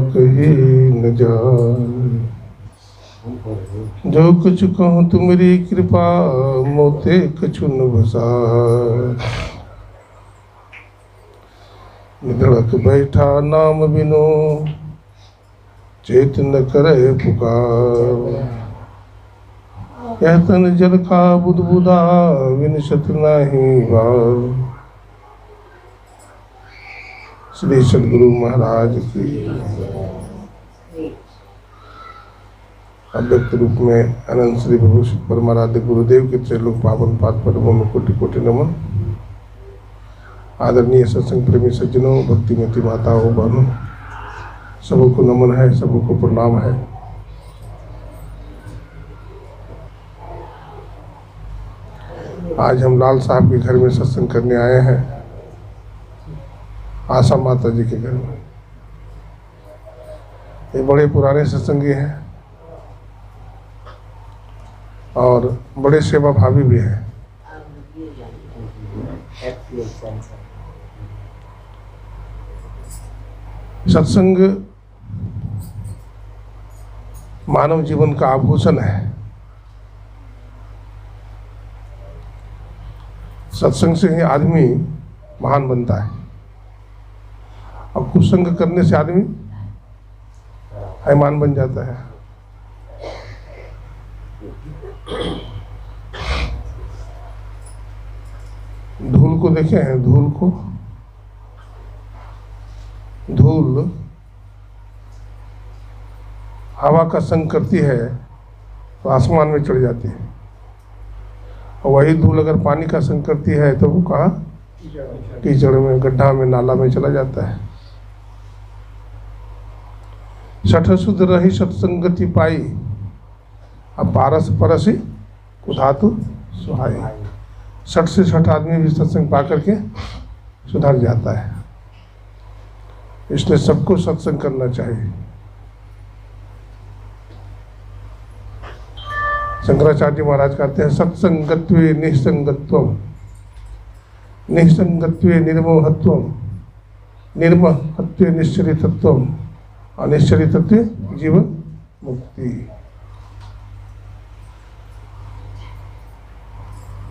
कही न जान। जो कुछ कहूँ तुम्हारी कृपा मोते कछु न बसा। निधड़क बैठा नाम बिनो चेत न करे पुकार। यह तन जल का बुदबुदा विनशत नहीं भार। श्री सद्गुरु महाराज की अव्यक्त रूप में अनंत श्री प्रभु परमाराध्य गुरुदेव के त्रैलोक पावन पाद पद्मों में कोटि कोटि नमन। आदरणीय सत्संग प्रेमी सज्जनों, भक्तिमती माताओं बहनों, सबको नमन है, सबको प्रणाम है। आज हम लाल साहब के घर में सत्संग करने आए हैं, आशा माता जी के घर में। ये बड़े पुराने सत्संगी हैं और बड़े सेवा भावी भी हैं। सत्संग मानव जीवन का आभूषण है। सत्संग से ही आदमी महान बनता है और कुसंग करने से आदमी हैमान बन जाता है। धूल को देखे हैं, धूल को, धूल हवा का संग करती है तो आसमान में चढ़ जाती है, और वही धूल अगर पानी का संग करती है तो वो कहाँ, कीचड़ में, गड्ढा में, नाला में चला जाता है। सठ शुद्ध रही सत्संगति पाई, अब पारस परसी कुधातु सुहाई। सठ से सठ आदमी भी सत्संग पा करके सुधर जाता है। इसलिए सबको सत्संग करना चाहिए। शंकराचार्य महाराज कहते हैं, सत्संगत्वे निसंगत्वम, निसंगत्वे निर्मोहत्वम, निर्मोहत्वे निश्चरितत्वम, अनिश्चरितत्वे जीवन मुक्ति।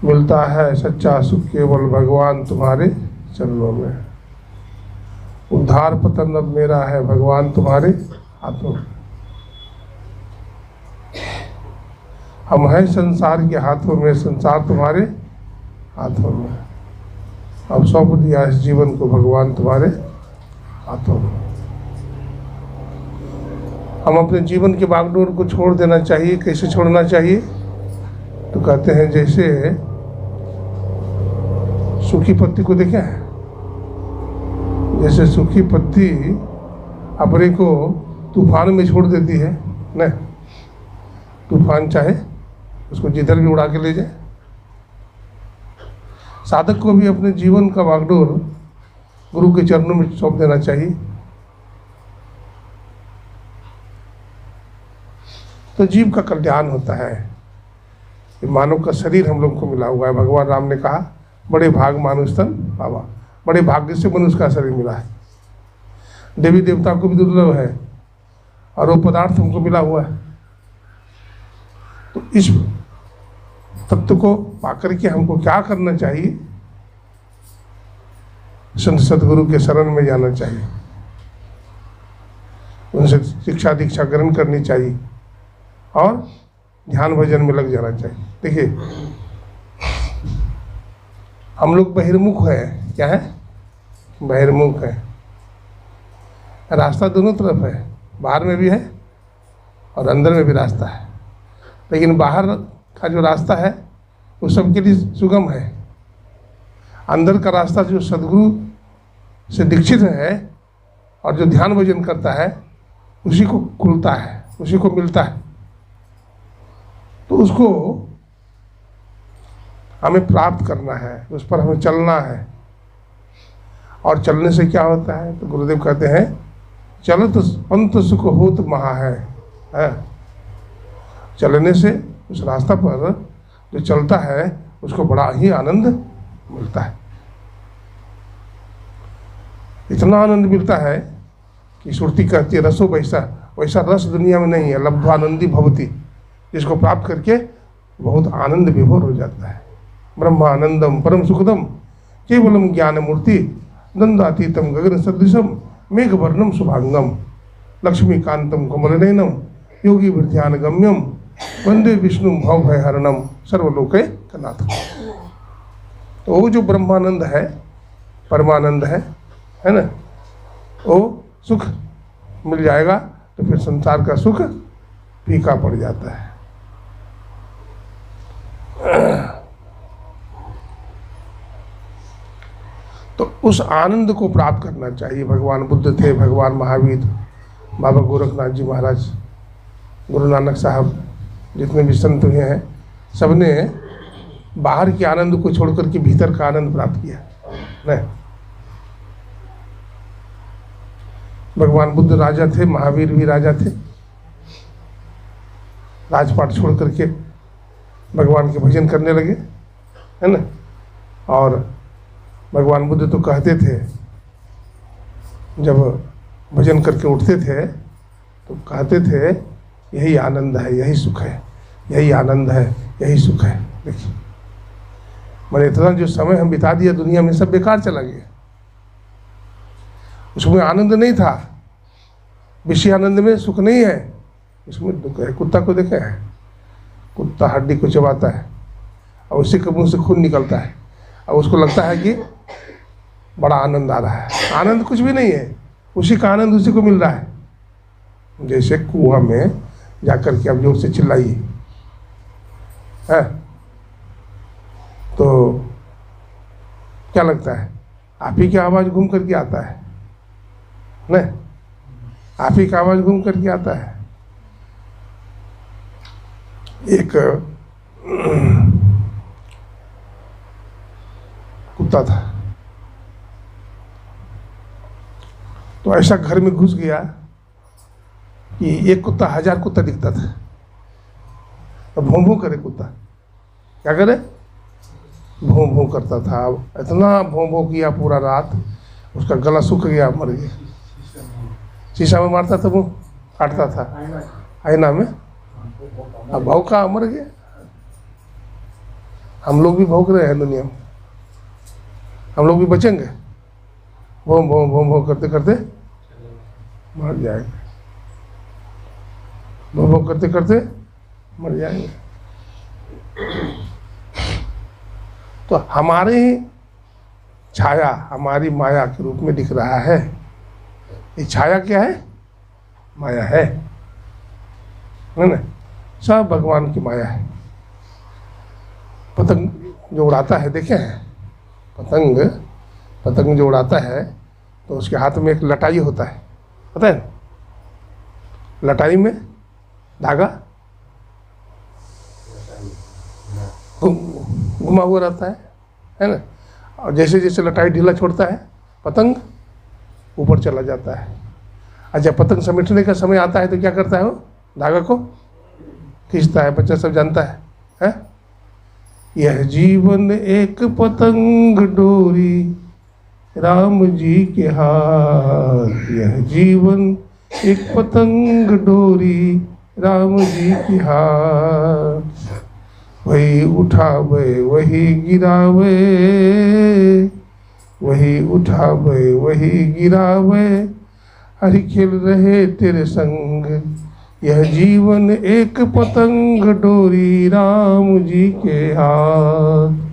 मिलता है सच्चा सुख केवल भगवान तुम्हारे चरणों में। उद्धार पतन अब मेरा है भगवान तुम्हारे हाथों में। हम हैं संसार के हाथों में, संसार तुम्हारे हाथों में। अब सौंप दिया इस जीवन को भगवान तुम्हारे हाथों में। हम अपने जीवन के बागडोर को छोड़ देना चाहिए। कैसे छोड़ना चाहिए? तो कहते हैं जैसे सूखी पत्ती को देखें, जैसे सूखी पत्ती अपने को तूफान में छोड़ देती है न, तूफान चाहे उसको जिधर भी उड़ा के ले जाए। साधक को भी अपने जीवन का बागडोर गुरु के चरणों में सौंप देना चाहिए। तो जीव का कल्याण होता है। ये मानव का शरीर हम लोग को मिला हुआ है। भगवान राम ने कहा, बड़े भाग मानुष तन पावा, बड़े भाग्य से मनुष्य का शरीर मिला है। देवी देवता को भी दुर्लभ है और वो पदार्थ हमको मिला हुआ है। तो इस तत्व को पाकर के हमको क्या करना चाहिए? संत सद्गुरु के शरण में जाना चाहिए, उनसे शिक्षा दीक्षा ग्रहण करनी चाहिए और ध्यान भजन में लग जाना चाहिए। देखिए, हम लोग बहिर्मुख हैं। क्या है? बहिर्मुख है। रास्ता दोनों तरफ है, बाहर में भी है और अंदर में भी रास्ता है। लेकिन बाहर का जो रास्ता है वो सबके लिए सुगम है। अंदर का रास्ता जो सद्गुरु से दीक्षित है और जो ध्यान भजन करता है उसी को खुलता है, उसी को मिलता है। तो उसको हमें प्राप्त करना है, उस पर हमें चलना है। और चलने से क्या होता है? तो गुरुदेव कहते हैं, चलो तो पंथ सुख होत महा है। चलने से उस रास्ता पर जो चलता है उसको बड़ा ही आनंद मिलता है। इतना आनंद मिलता है कि श्रुति कहती है रसो वैसा, वैसा रस दुनिया में नहीं है। लब्ध्वानंदी भवती, जिसको प्राप्त करके बहुत आनंद विभोर हो जाता है। ब्रह्मानंदम परम सुखदम केवलम ज्ञान मूर्ति नंदातीतम गगन सदृशम मेघ वर्णम शुभांगम लक्ष्मीकांतम कमलनयनम योगी ध्यान गम्यम वंदे विष्णु भव भय हरणम सर्वलोके कनाथ। तो वो जो ब्रह्मानंद है, परमानंद है ना, वो सुख मिल जाएगा तो फिर संसार का सुख फीका पड़ जाता है। तो उस आनंद को प्राप्त करना चाहिए। भगवान बुद्ध थे, भगवान महावीर, बाबा गोरखनाथ जी महाराज, गुरु नानक साहब, जितने भी संत हुए हैं, सबने बाहर के आनंद को छोड़कर के भीतर का आनंद प्राप्त किया। नहीं, भगवान बुद्ध राजा थे, महावीर भी राजा थे। राजपाट छोड़ करके भगवान के भजन करने लगे, है ना। और भगवान बुद्ध तो कहते थे, जब भजन करके उठते थे तो कहते थे यही आनंद है, यही सुख है, यही आनंद है, यही सुख है। देखिए, मैंने इतना जो समय हम बिता दिया दुनिया में सब बेकार चला गया। उसमें आनंद नहीं था, विषय आनंद में सुख नहीं है, उसमें दुख है। कुत्ता को देखे हैं, कुत्ता हड्डी को चबाता है और उसी के मुंह से खून निकलता है और उसको लगता है कि बड़ा आनंद आ रहा है। आनंद कुछ भी नहीं है, उसी का आनंद उसी को मिल रहा है। जैसे कुआं में जाकर के आप जोर से चिल्लाइए, है तो क्या लगता है, आप ही की आवाज़ घूम करके आता है, नहीं, आप ही का आवाज़ घूम करके आता है। एक कुत्ता था, तो ऐसा घर में घुस गया कि एक कुत्ता 1000 कुत्ता दिखता था। तो भों भों करे कुत्ता, क्या करे, भों भों करता था। इतना भों भों किया पूरा रात, उसका गला सूख गया, मर गया। शीशा में मारता था, वो काटता था आईना में, अब भौंका मर गया। हम लोग भी भौंक रहे हैं दुनिया में, हम लोग भी बचेंगे? भों भों भों भों करते करते मर जाएंगे, भों भों करते करते मर जाएंगे। तो हमारे छाया हमारी माया के रूप में दिख रहा है। ये छाया क्या है? माया है ना। सब भगवान की माया है। पतंग जो उड़ाता है, देखे हैं पतंग जो उड़ाता है तो उसके हाथ में एक लटाई होता है, पता है? लटाई में धागा घुमा हुआ रहता है ना। और जैसे जैसे लटाई ढीला छोड़ता है, पतंग ऊपर चला जाता है। और जब पतंग समेटने का समय आता है तो क्या करता है, वो धागा को खींचता है। बच्चा सब जानता है? यह जीवन एक पतंग डोरी राम जी के हाथ, यह जीवन एक पतंग डोरी राम जी के हाथ। वही उठावे वही गिरावे, वही उठावे वही गिरावे, हरि खेल रहे तेरे संग। यह जीवन एक पतंग डोरी राम जी के हाथ।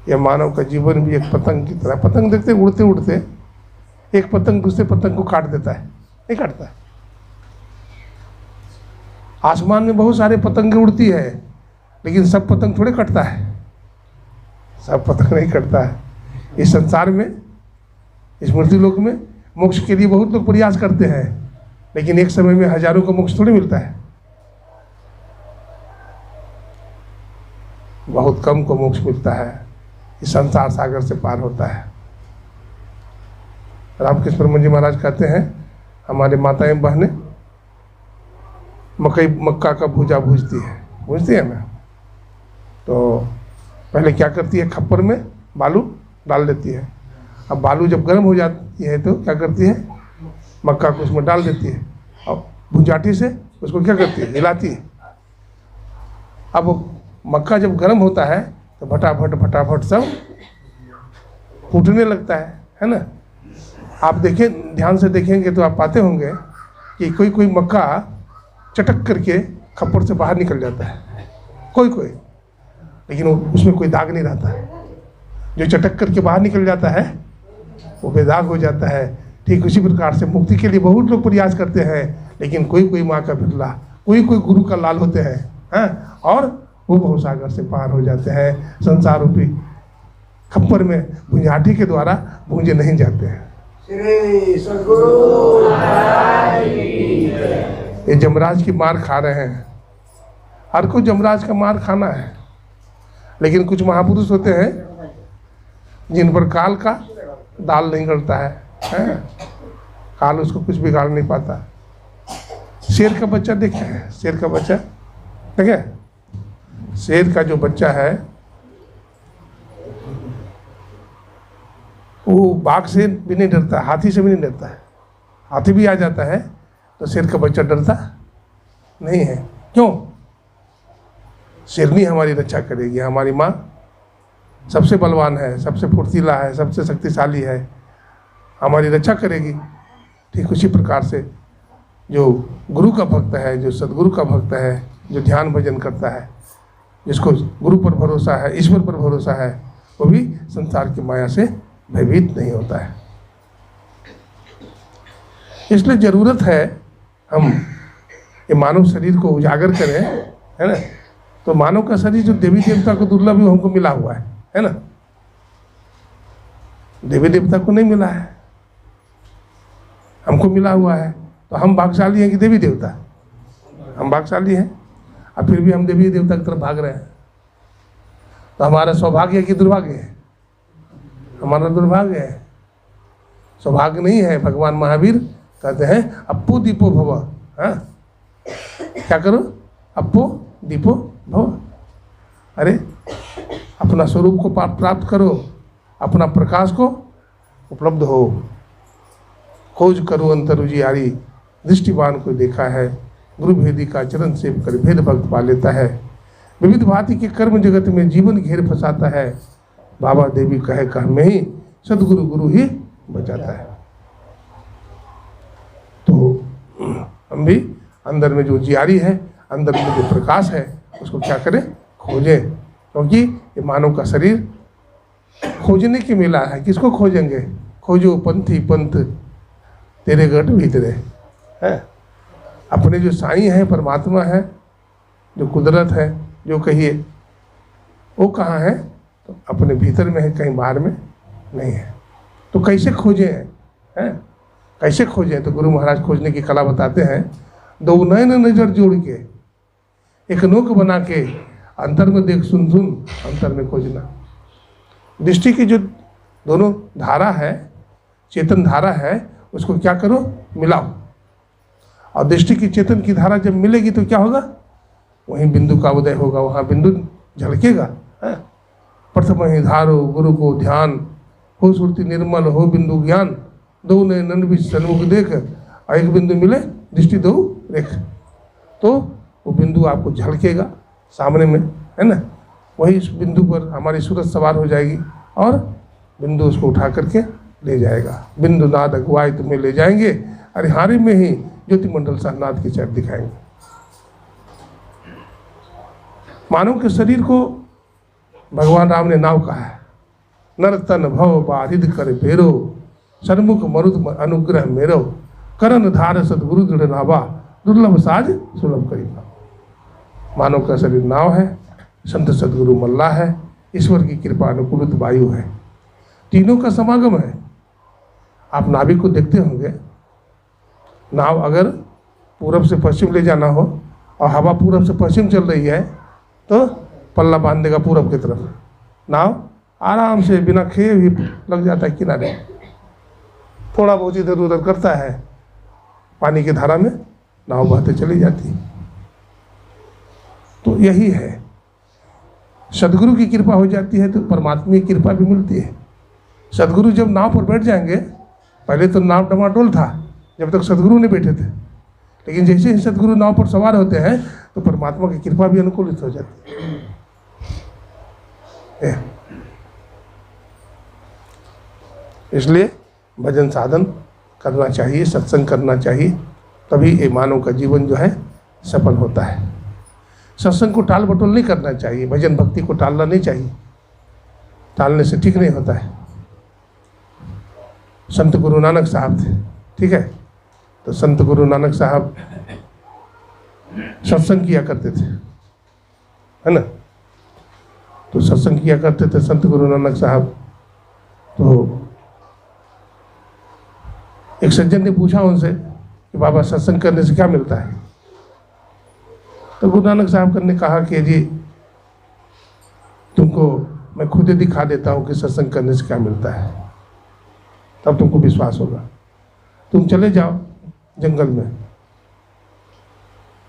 यह मानव का जीवन भी एक पतंग की तरह। पतंग देखते उड़ते उड़ते एक पतंग दूसरे पतंग को काट देता है, नहीं काटता है? आसमान में बहुत सारे पतंगे उड़ती है, लेकिन सब पतंग थोड़े कटता है, सब पतंग नहीं कटता है। इस संसार में, इस मृत्यु लोक में मोक्ष के लिए बहुत लोग प्रयास करते हैं, लेकिन एक समय में हजारों का मोक्ष थोड़ी मिलता है। बहुत कम को मोक्ष मिलता है, इस संसार सागर से पार होता है। रामकृष्ण परमहंस जी महाराज कहते हैं, हमारे माताएं बहनें मक्का का भूजा भूजती है ना, तो पहले क्या करती है, खप्पर में बालू डाल देती है। अब बालू जब गर्म हो जाती है तो क्या करती है, मक्का को उसमें डाल देती है और भुंजाठी से उसको क्या करती है, हिलाती है। अब मक्का जब गर्म होता है तो फटाफट सब फूटने लगता है ना। आप देखें, ध्यान से देखेंगे तो आप पाते होंगे कि कोई कोई मक्का चटक करके खप्पड़ से बाहर निकल जाता है, कोई लेकिन उसमें कोई दाग नहीं रहता। जो चटक करके बाहर निकल जाता है वो बेदाग हो जाता है। ठीक उसी प्रकार से मुक्ति के लिए बहुत लोग प्रयास करते हैं, लेकिन कोई माँ का बिरला, कोई गुरु का लाल होते हैं, हाँ, और वो भवसागर से पार हो जाते हैं। संसार रूपी खप्पर में भुंजाठी के द्वारा भूंजे नहीं जाते हैं। श्री सद्गुरु महाराज की जय। ये जमराज की मार खा रहे हैं। हर को जमराज का मार खाना है, लेकिन कुछ महापुरुष होते हैं जिन पर काल का दाल नहीं गलता है, हैं? काल उसको कुछ बिगाड़ नहीं पाता। शेर का बच्चा देखे हैं, शेर का बच्चा देखे, शेर का जो बच्चा है वो बाघ से भी नहीं डरता, हाथी से भी नहीं डरता है। हाथी भी आ जाता है तो शेर का बच्चा डरता नहीं है। क्यों? शेरनी हमारी रक्षा करेगी, हमारी माँ सबसे बलवान है, सबसे फुर्तीला है, सबसे शक्तिशाली है, हमारी रक्षा करेगी। ठीक उसी प्रकार से जो गुरु का भक्त है, जो सदगुरु का भक्त है, जो ध्यान भजन करता है, जिसको गुरु पर भरोसा है, ईश्वर पर भरोसा है, वो भी संसार की माया से भयभीत नहीं होता है। इसलिए जरूरत है हम ये मानव शरीर को उजागर करें, है ना। तो मानव का शरीर जो देवी देवता को दुर्लभ भी हमको मिला हुआ है ना। देवी देवता को नहीं मिला है, हमको मिला हुआ है। तो हम भाग्यशाली हैं कि देवी देवता? हम भाग्यशाली हैं, और फिर भी हम देवी देवता की तरफ भाग रहे हैं। तो हमारा सौभाग्य है कि दुर्भाग्य है? हमारा दुर्भाग्य है, सौभाग्य नहीं है। भगवान महावीर कहते हैं अप्पो दीपो भव। हाँ, क्या करो? अप्पो दीपो भव। अरे अपना स्वरूप को प्राप्त करो, अपना प्रकाश को उपलब्ध हो। खोज करो अंतर उजियारी, दृष्टिवान को देखा है, गुरु भेदी का चरण सेव कर भेद भक्त पा लेता है। विविध भांति के कर्म जगत में जीवन घेर फंसाता है, बाबा देवी कहे कह में ही सदगुरु गुरु ही बचाता है। तो हम भी अंदर में जो जियारी है, अंदर में जो प्रकाश है, उसको क्या करें? खोजें। क्योंकि ये मानव का शरीर खोजने की मिला है। किसको खोजेंगे? खोजो पंथी पंथ तेरे गढ़ भीतरे है। अपने जो साईं है, परमात्मा है, जो कुदरत है, जो कहिए, वो कहाँ है? तो अपने भीतर में है, कहीं बाहर में नहीं है। तो कैसे खोजें हैं? कैसे खोजें? तो गुरु महाराज खोजने की कला बताते हैं। दो नयन नजर जोड़ के एक नोक बना के अंतर में देख सुन सुन अंतर में खोजना। दृष्टि की जो दोनों धारा है, चेतन धारा है, उसको क्या करो? मिलाओ। और दृष्टि की चेतन की धारा जब मिलेगी तो क्या होगा? वहीं बिंदु का उदय होगा, वहाँ बिंदु झलकेगा। प्रथम ही धारो गुरु को ध्यान, हो सुरति निर्मल हो बिंदु ज्ञान, दो नयन बीच सन्मुख देख, और एक बिंदु मिले दृष्टि दो रेख। तो वो बिंदु आपको झलकेगा सामने में, है ना। वही इस बिंदु पर हमारी सूरत सवार हो जाएगी और बिंदु उसको उठा करके ले जाएगा। बिंदु नाद अगुवाई तुम्हें ले जाएंगे, अरिहारी में ही ज्योतिमंडल सहनाद की चैट दिखाएंगे। मानव के शरीर को भगवान राम ने नाव कहा है। नर तन भव बारिद कर बेरो, सन्मुख मरुद अनुग्रह मेरो, करन धार सदगुरु दृढ़ नावा, दुर्लभ साज सुलभ करीबा। मानव का शरीर नाव है, संत सदगुरु मल्ला है, ईश्वर की कृपा अनुकूलित वायु है, तीनों का समागम है। आप नाविक को देखते होंगे, नाव अगर पूरब से पश्चिम ले जाना हो और हवा पूरब से पश्चिम चल रही है तो पल्ला बांध देगा पूरब की तरफ। नाव आराम से बिना खेए भी लग जाता है किनारे, थोड़ा बहुत इधर उधर करता है, पानी की धारा में नाव बहते चली जाती है। तो यही है, सदगुरु की कृपा हो जाती है तो परमात्मा की कृपा भी मिलती है। सदगुरु जब नाव पर बैठ जाएंगे, पहले तो नाव डमाडोल था, जब तक सदगुरु नहीं बैठे थे। लेकिन जैसे ही सदगुरु नाव पर सवार होते हैं तो परमात्मा की कृपा भी अनुकूलित हो जाती है। इसलिए भजन साधन करना चाहिए, सत्संग करना चाहिए, तभी ये मानव का जीवन जो है सफल होता है। सत्संग को टाल बटोल नहीं करना चाहिए, भजन भक्ति को टालना नहीं चाहिए, टालने से ठीक नहीं होता है। संत गुरु नानक साहब थे, ठीक है, तो संत गुरु नानक साहब सत्संग किया करते थे, है ना। तो सत्संग किया करते थे संत गुरु नानक साहब। तो एक सज्जन ने पूछा उनसे कि बाबा सत्संग करने से क्या मिलता है। तो गुरु नानक साहब ने कहा कि जी तुमको मैं खुद ही दिखा देता हूँ कि सत्संग करने से क्या मिलता है, तब तुमको विश्वास होगा। तुम चले जाओ जंगल में,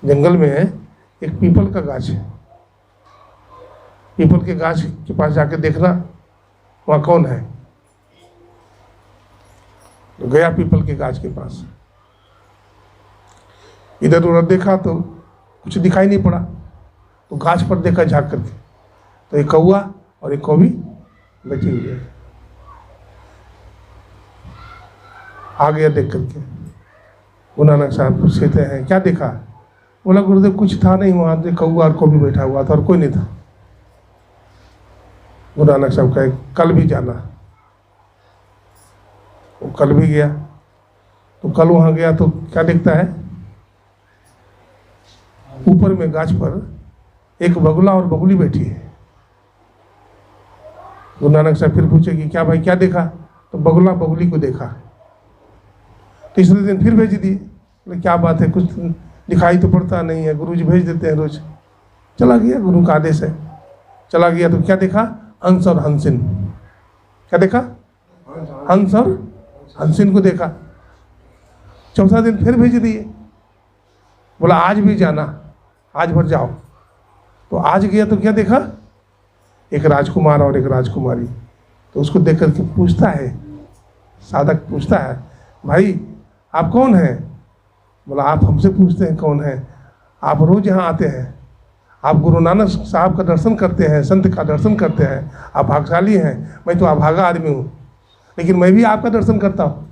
जंगल में एक पीपल का गाछ है, पीपल के गाछ के पास जाके देखना वहाँ कौन है। तो गया पीपल के गाछ के पास, इधर उधर देखा तो कुछ दिखाई नहीं पड़ा। तो गाछ पर देखा झाँक करके, तो एक कौआ और एक कौवी बैठी हुई है। आ गया देख करके, गुरु नानक साहब पूछते हैं क्या देखा। बोला गुरुदेव कुछ था नहीं, वहाँ देख कौआ और कौवी बैठा हुआ था और कोई नहीं था। गुरु नानक साहब कहे कल भी जाना। वो कल भी गया, तो कल वहाँ गया तो क्या देखता है, ऊपर में गाछ पर एक बगुला और बगुली बैठी है। गुरु नानक साहब फिर पूछे कि क्या भाई क्या देखा। तो बगुला बगुली को देखा। तीसरे दिन फिर भेज दिए, बोले क्या बात है, कुछ दिखाई तो पड़ता नहीं है, गुरु जी भेज देते हैं रोज। चला गया, गुरु का आदेश है, चला गया। तो क्या देखा, हंस और हंसिन। क्या देखा, हंस और हंसिन को देखा। चौथा दिन फिर भेज दिए, बोला आज भी जाना, आज भर जाओ। तो आज गया तो क्या देखा, एक राजकुमार और एक राजकुमारी। तो उसको देख करके पूछता है, साधक पूछता है भाई आप कौन हैं। बोला आप हमसे पूछते हैं कौन है, आप रोज यहाँ आते हैं, आप गुरु नानक साहब का दर्शन करते हैं, संत का दर्शन करते हैं, आप भाग्यशाली हैं। मैं तो अभागा आदमी हूँ, लेकिन मैं भी आपका दर्शन करता हूँ।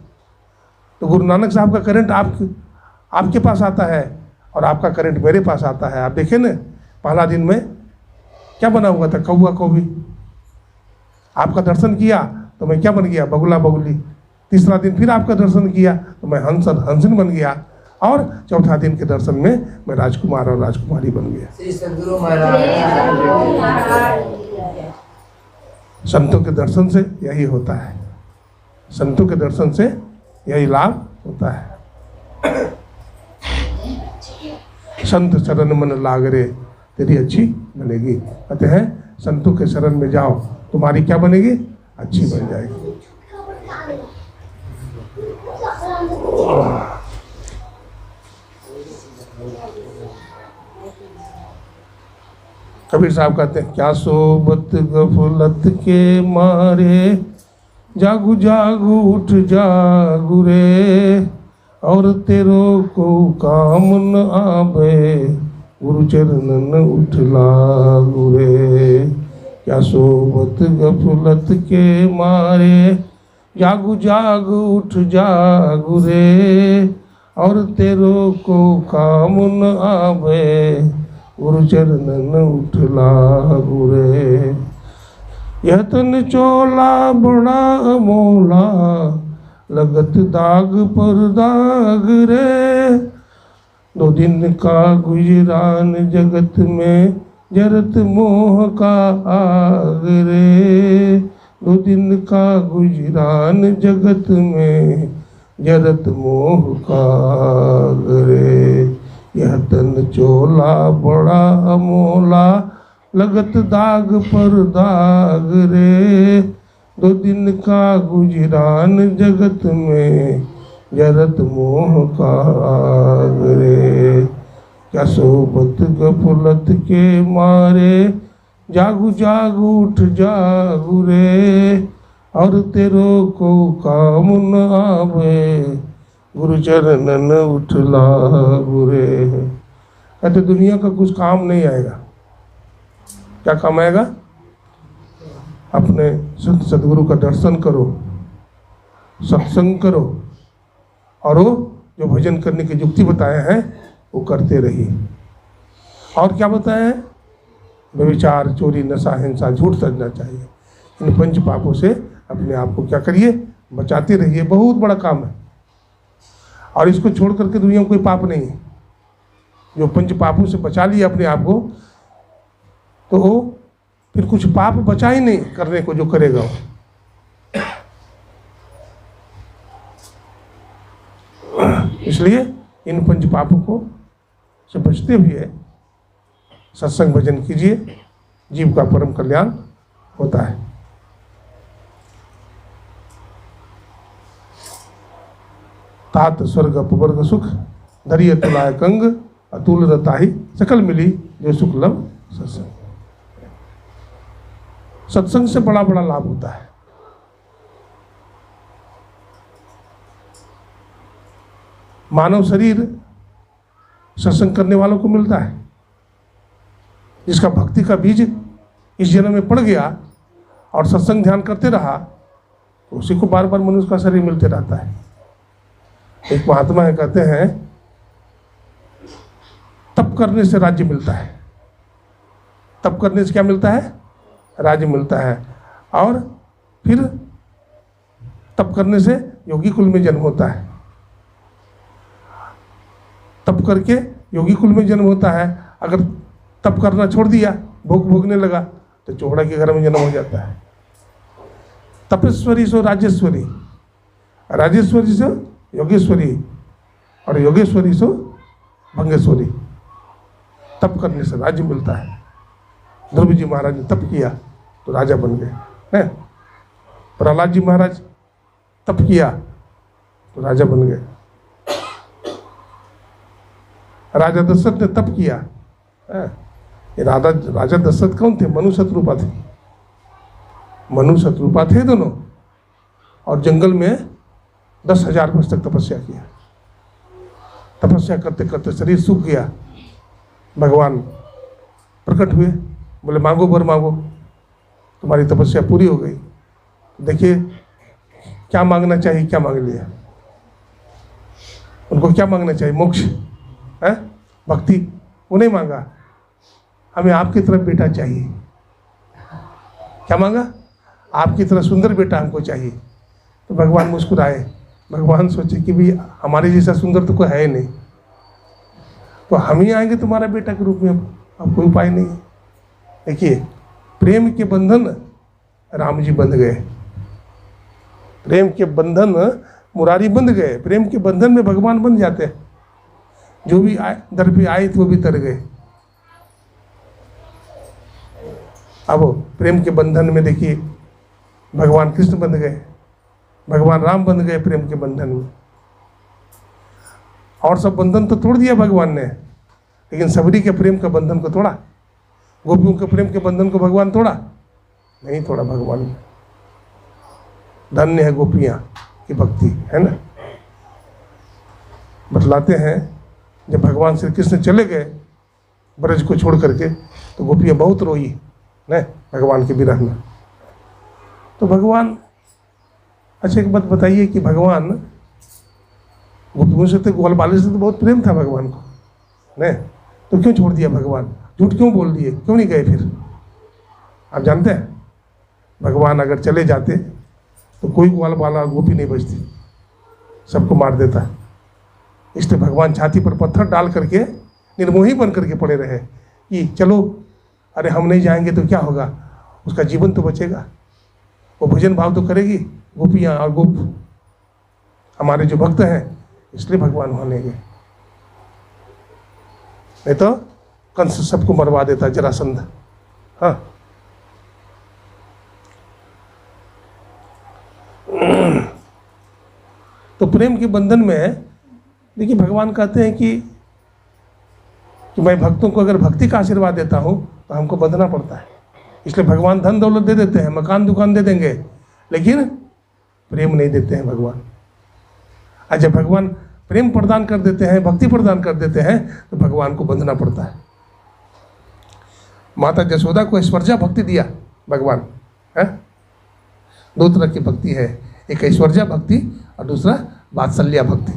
तो गुरु नानक साहब का करंट आपके पास आता है और आपका करंट मेरे पास आता है। आप देखें न, पहला दिन में क्या बना हुआ था, कौआ कौवी। आपका दर्शन किया तो मैं क्या बन गया, बगुला बगुली। तीसरा दिन फिर आपका दर्शन किया तो मैं हंस और हंसिन बन गया। और चौथा दिन के दर्शन में मैं राजकुमार और राजकुमारी बन गया। श्री सद्गुरु महाराज। संतों के दर्शन से यही होता है, संतों के दर्शन से यही लाभ होता है। संत शरण मन लागरे तेरी अच्छी बनेगी। कहते हैं संतों के शरण में जाओ, तुम्हारी क्या बनेगी, अच्छी बन जाएगी। कबीर साहब कहते हैं क्या सोबत गफलत के मारे, जागू जागू उठ जागू रे, और तेरो को काम न आवे, गुरु चरणन उठ लागू रे। क्या सोबत गफलत के मारे, जागू जागू उठ जागू रे, और तेरो को काम न आवे, गुरु चरणन उठ लागू रे। यह तन चोला बड़ा अमोला, लगत दाग पर दाग रे, दो दिन का गुजरान जगत में, जरत मोह का आग रे। दो दिन का गुजरान जगत में, जरत मोह का आग रे। यह तन चोला बड़ा अमोला, लगत दाग पर दाग रे, दो दिन का गुजरान जगत में, जरत मोह का आग रे। क्या सोबत गफलत के मारे, जागू जागू उठ जागू रे, और तेरो को काम न आवे, गुरु चरणन उठला बुरे। कहते दुनिया का कुछ काम नहीं आएगा। क्या काम आएगा? अपने संत सदगुरु का दर्शन करो, सत्संग करो, और वो जो भजन करने की युक्ति बताए हैं वो करते रहिए। और क्या बताया है? व्यभिचार, चोरी, नशा, हिंसा, झूठ सजना चाहिए। इन पंच पापों से अपने आप को क्या करिए? बचाते रहिए। बहुत बड़ा काम है, और इसको छोड़ करके दुनिया में कोई पाप नहीं है। जो पंच पापों से बचा लिया अपने आप को, तो फिर कुछ पाप बचा ही नहीं करने को जो करेगा वो। इसलिए इन पंच पापों को से बचते हुए सत्संग भजन कीजिए, जीव का परम कल्याण होता है। तात स्वर्ग अपवर्ग सुख, धरी अतुलाय कंग, अतुल रताही सकल मिली जो सुख लभ सत्संग। सत्संग से बड़ा बड़ा लाभ होता है। मानव शरीर सत्संग करने वालों को मिलता है। जिसका भक्ति का बीज इस जन्म में पड़ गया और सत्संग ध्यान करते रहा, तो उसी को बार बार मनुष्य का शरीर मिलते रहता है। एक महात्मा है, कहते हैं तप करने से राज्य मिलता है। तप करने से क्या मिलता है? राज्य मिलता है। और फिर तप करने से योगी कुल में जन्म होता है। तप करके योगी कुल में जन्म होता है। अगर तप करना छोड़ दिया, भोग भोगने लगा, तो चोहड़ा के घर में जन्म हो जाता है। तपेश्वरी सो राजेश्वरी, राजेश्वरी से योगेश्वरी, और योगेश्वरी से भंगेश्वरी। तप करने से राज्य मिलता है। ध्रुव जी महाराज ने तप किया तो राजा बन गए हैं। प्रहलाद जी महाराज तप किया तो राजा बन गए। राजा दशरथ ने तप किया। ये राजा दशरथ कौन थे? मनु शत्रुपा थे। मनु शत्रुपा थे दोनों, और जंगल में 10,000 वर्ष तक तपस्या किया। तपस्या करते करते शरीर सूख गया। भगवान प्रकट हुए, बोले मांगो वर मांगो, तुम्हारी तपस्या पूरी हो गई। देखिए क्या मांगना चाहिए, क्या मांग लिया। उनको क्या मांगना चाहिए? मोक्ष है, भक्ति, वो नहीं मांगा। हमें आपकी तरफ बेटा चाहिए। क्या मांगा? आपकी तरह सुंदर बेटा हमको चाहिए। तो भगवान मुस्कुराए। भगवान सोचे कि भाई हमारे जैसा सुंदर तो कोई है ही नहीं, तो हम ही आएंगे तुम्हारा बेटा के रूप में। अब कोई उपाय नहीं है। देखिए प्रेम के बंधन राम जी बंध गए। प्रेम के बंधन मुरारी बंध गए। प्रेम के बंधन में भगवान बंध जाते हैं। जो भी आए दर पे आए तो वो भी तर गए। अब प्रेम के बंधन में देखिए भगवान कृष्ण बंध गए, भगवान राम बंध गए प्रेम के बंधन में। और सब बंधन तो तोड़ दिया भगवान ने, लेकिन सबरी के प्रेम का बंधन को तोड़ा। गोपियों के प्रेम के बंधन को भगवान तोड़ा नहीं? तोड़ा भगवान ने। धन्य है गोपियाँ की भक्ति, है ना। बतलाते हैं जब भगवान श्री कृष्ण चले गए ब्रज को छोड़ करके, तो गोपियाँ बहुत रोई न भगवान के विरह में। तो भगवान, अच्छा एक बात बताइए कि भगवान गोपियों से तो, ग्वाल बाले से तो बहुत प्रेम था भगवान को न, तो क्यों छोड़ दिया भगवान? झूठ क्यों बोल दिए? क्यों नहीं गए फिर? आप जानते हैं भगवान अगर चले जाते तो कोई ग्वाल बाला गोपी नहीं बचती, सबको मार देता। इसलिए भगवान छाती पर पत्थर डाल करके निर्मोही बन करके पड़े रहे कि चलो, अरे हम नहीं जाएंगे तो क्या होगा, उसका जीवन तो बचेगा, वो भजन भाव तो करेगी गोपियाँ और गोप हमारे जो भक्त हैं। इसलिए भगवान वहाँ नहीं गए, नहीं तो कंस सबको मरवा देता, जरासंध। हाँ, तो प्रेम के बंधन में देखिए भगवान कहते हैं कि मैं भक्तों को अगर भक्ति का आशीर्वाद देता हूँ तो हमको बंधना पड़ता है। इसलिए भगवान धन दौलत दे देते हैं, मकान दुकान दे देंगे, लेकिन प्रेम नहीं देते हैं भगवान। और जब भगवान प्रेम प्रदान कर देते हैं, भक्ति प्रदान कर देते हैं, तो भगवान को बंधना पड़ता है। माता जसोदा को ऐश्वर्या भक्ति दिया भगवान है। दो तरह की भक्ति है, एक ऐश्वर्या भक्ति और दूसरा वात्सल्य भक्ति।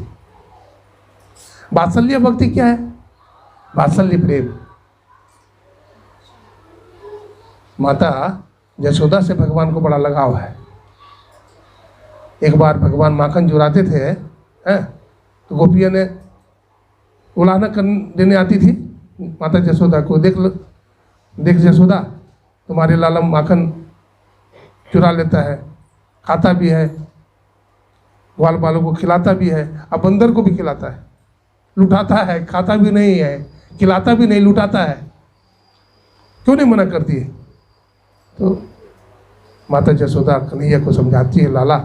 वात्सल्य भक्ति क्या है? वात्सल्य प्रेम। माता जसोदा से भगवान को बड़ा लगाव है। एक बार भगवान माखन चुराते थे हैं, तो गोपियाँ ने उलाहना देने आती थी माता जसोदा को, देख जसोदा, तुम्हारे लाला माखन चुरा लेता है, खाता भी है, ग्वाल बालों को खिलाता भी है, अब बंदर को भी खिलाता है, लुटाता है, खाता भी नहीं है, खिलाता भी नहीं, लुटाता है, क्यों नहीं मना करती है? तो माता जसोदा कन्हैया को समझाती है, लाला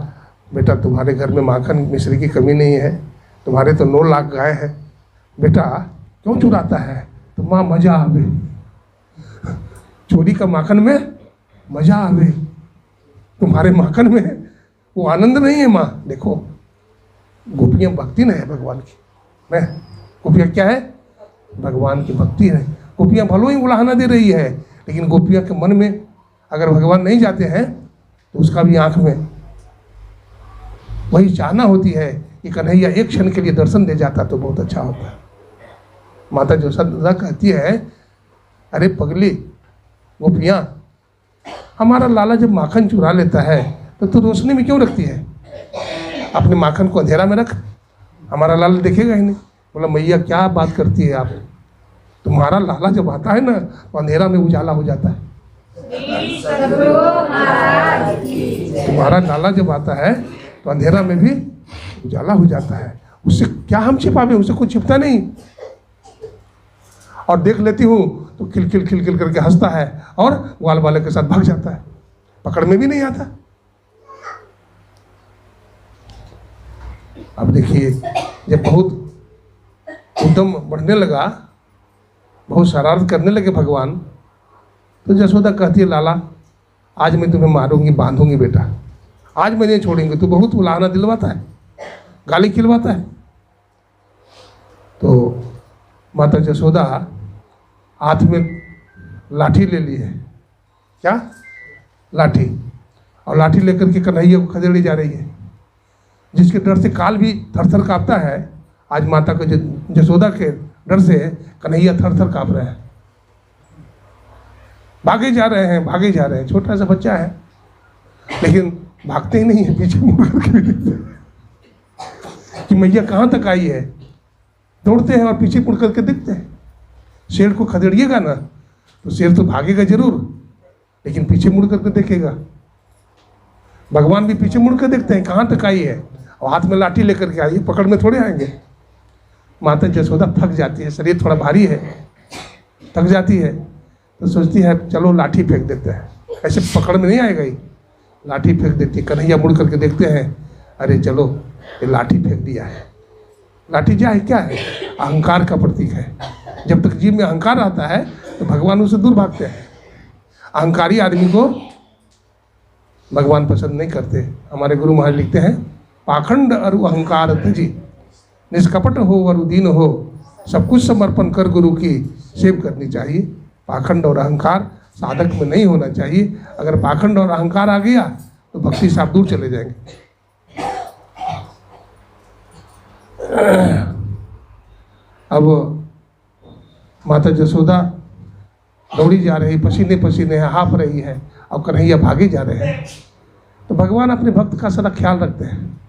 बेटा तुम्हारे घर में माखन मिश्री की कमी नहीं है, तुम्हारे तो 9 लाख गाय है, बेटा क्यों चुराता है? तो माँ मजा आवे, चोरी का माखन में मजा आवे, तुम्हारे माखन में वो आनंद नहीं है माँ। देखो गोपियाँ भक्ति नहीं है भगवान की, मैं गोपियाँ क्या है? भगवान की भक्ति है। गोपियाँ भलो ही उलाहना दे रही है, लेकिन गोपियाँ के मन में अगर भगवान नहीं जाते हैं तो उसका भी आंख में वही चाहना होती है कि कन्हैया एक क्षण के लिए दर्शन दे जाता तो बहुत अच्छा होता। माता जसोदा कहती है, अरे पगली गोपियाँ, हमारा लाला जब माखन चुरा लेता है तो तू रोशनी में क्यों रखती है? अपने माखन को अंधेरा में रख, हमारा लाला देखेगा ही नहीं। बोला मैया क्या बात करती है आप, तुम्हारा लाला जब आता है ना तो अंधेरा में उजाला हो जाता है। तुम्हारा लाला जब आता है तो अंधेरा में भी उजाला हो जाता है, उससे क्या हम छिपावे? उससे कुछ छिपता नहीं। और देख लेती हूँ तो खिल खिल करके हंसता है और ग्वाल वाले के साथ भाग जाता है, पकड़ में भी नहीं आता। अब देखिए जब बहुत उद्यम बढ़ने लगा, बहुत शरारत करने लगे भगवान, तो जसोदा कहती है, लाला आज मैं तुम्हें मारूंगी, बांधूंगी बेटा, आज मैं नहीं छोड़ूंगी, तू बहुत उलाहना दिलवाता है, गाली खिलवाता है। तो माता जसोदा हाथ में लाठी ले ली है, क्या लाठी, और लाठी लेकर के कन्हैया को खदेड़ी जा रही है, जिसके डर से काल भी थर थर काँपता है। आज माता के जसोदा के डर से कन्हैया थर थर काँप रहे हैं, भागे जा रहे हैं, भागे जा रहे हैं। छोटा सा बच्चा है लेकिन भागते ही नहीं है, पीछे मुड़ करके भी देखते हैं कि मैया कहाँ तक आई है, दौड़ते हैं और पीछे मुड़ करके देखते हैं। शेर को खदेड़िएगा ना तो शेर तो भागेगा जरूर, लेकिन पीछे मुड़ करके देखेगा। भगवान भी पीछे मुड़ कर देखते हैं कहाँ तक आई है, और हाथ में लाठी लेकर के आई है, पकड़ में थोड़े आएंगे। माता जसोदा थक जाती है, शरीर थोड़ा भारी है, थक जाती है, तो सोचती है चलो लाठी फेंक देते हैं, ऐसे पकड़ में नहीं आएगा ही, लाठी फेंक देती है। कन्हैया मुड़ करके देखते हैं, अरे चलो ये लाठी फेंक दिया है। लाठी क्या है? अहंकार का प्रतीक है। जब तक जीव में अहंकार आता है तो भगवान उससे दूर भागते हैं। अहंकारी आदमी को भगवान पसंद नहीं करते। हमारे गुरु महाराज लिखते हैं, पाखंड अरु अहंकार तजी, निष्कपट हो अरु दीन हो, सब कुछ समर्पण कर गुरु की सेव करनी चाहिए। पाखंड और अहंकार साधक में नहीं होना चाहिए। अगर पाखंड और अहंकार आ गया तो भक्ति से आप दूर चले जाएंगे। अब माता जसोदा दौड़ी जा रही, पसीने पसीने हाफ रही है, और कन्हैया भागे जा रहे हैं। तो भगवान अपने भक्त का सदा ख्याल रखते हैं।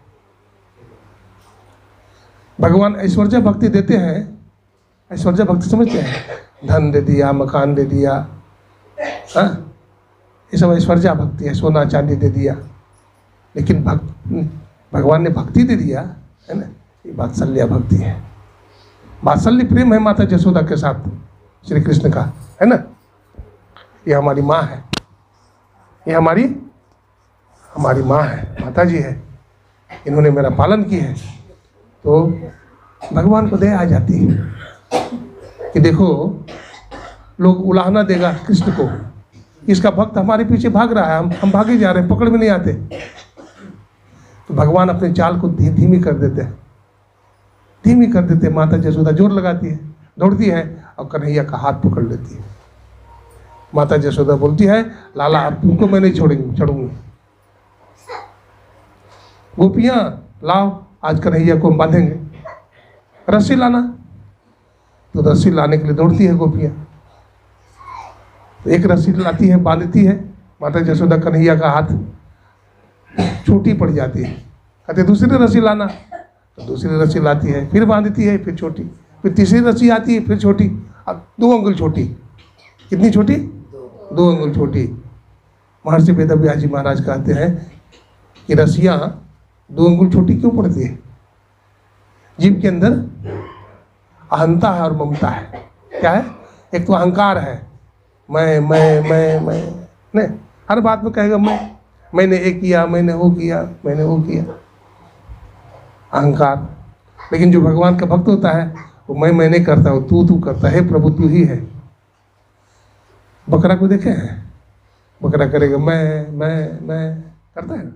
भगवान ऐश्वर्या भक्ति देते हैं। ऐश्वर्या भक्ति समझते हैं? धन दे दिया, मकान दे दिया, हाँ, ये सब ऐश्वर्या भक्ति है, सोना चांदी दे दिया। लेकिन भगवान ने भक्ति दे दिया है ना, ये वात्सल्य भक्ति है। वात्सल्य प्रेम है माता जसोदा के साथ श्री कृष्ण का, है ना। ये हमारी माँ है, ये हमारी माँ है, माता जी है। इन्होंने मेरा पालन किया है। तो भगवान को दया आ जाती है कि देखो लोग उलाहना देगा कृष्ण को, इसका भक्त हमारे पीछे भाग रहा है, हम भागे जा रहे हैं, पकड़ में नहीं आते। तो भगवान अपने चाल को धीमी कर देते हैं। धीमी कर देते हैं। माता जसोदा जोर लगाती है, दौड़ती है और कन्हैया का हाथ पकड़ लेती है। माता जसोदा बोलती है, लाला अब तुमको मैं नहीं छोड़ूंगी, छोड़ूंगी। गोपियां लाओ, आज कन्हैया को हम बांधेंगे, रस्सी लाना। तो रस्सी लाने के लिए दौड़ती है गोपियां। तो एक रस्सी लाती है, बांधती है। माता जसोदा कन्हैया का हाथ छोटी पड़ जाती है, कहते दूसरी रस्सी लाना। तो दूसरी रस्सी लाती है, फिर बांधती है, फिर छोटी, फिर तीसरी रस्सी आती है, फिर छोटी, अब 2 अंगुल छोटी। कितनी छोटी? 2 अंगुल छोटी। महर्षि वेदव्यास जी महाराज कहते हैं कि रस्सियाँ 2 अंगुल छोटी क्यों पड़ती है? जीव के अंदर अहंता है और ममता है। क्या है? एक तो अहंकार है, मैं नहीं, हर बात में कहेगा मैंने ये किया, मैंने वो किया, मैंने वो किया, अहंकार। लेकिन जो भगवान का भक्त होता है वो मैं नहीं करता, वो तू करता है। प्रभु तू ही है। बकरा को देखे हैं? बकरा करेगा मैं करता है ना।